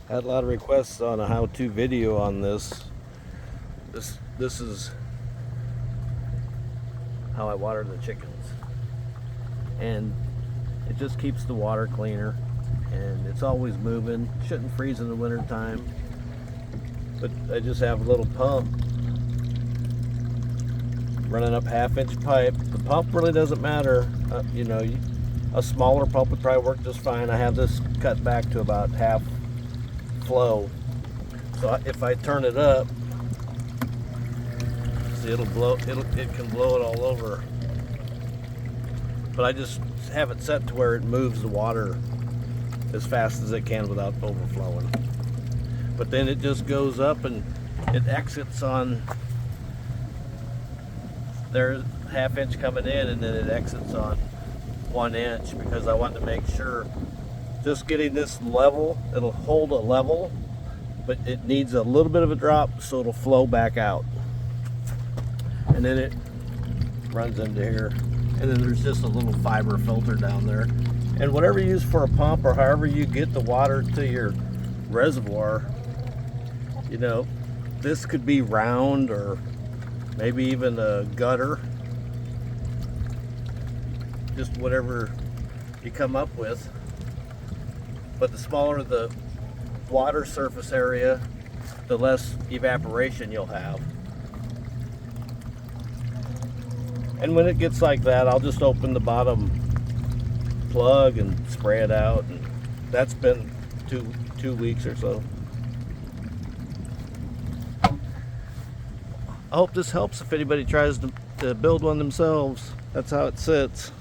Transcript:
Had a lot of requests on a how-to video on this. This is how I water the chickens, and it just keeps the water cleaner, and it's always moving. Shouldn't freeze in the winter time, but I just have a little pump running up half-inch pipe. The pump really doesn't matter. A smaller pump would probably work just fine. I have this cut back to about half flow, so if I turn it up, see, it can blow it all over. But I just have it set to where it moves the water as fast as it can without overflowing. But then it just goes up and it exits on there's half-inch coming in, and then it exits on 1 inch, because I want to make sure just getting this level, it'll hold a level, but it needs a little bit of a drop so it'll flow back out. And then it runs into here, and then there's just a little fiber filter down there. And whatever you use for a pump, or however you get the water to your reservoir, this could be round, or maybe even a gutter, just whatever you come up with. But the smaller the water surface area, the less evaporation you'll have. And when it gets like that, I'll just open the bottom plug and spray it out, and that's been two weeks or so. I hope this helps if anybody tries to build one themselves. That's how it sits.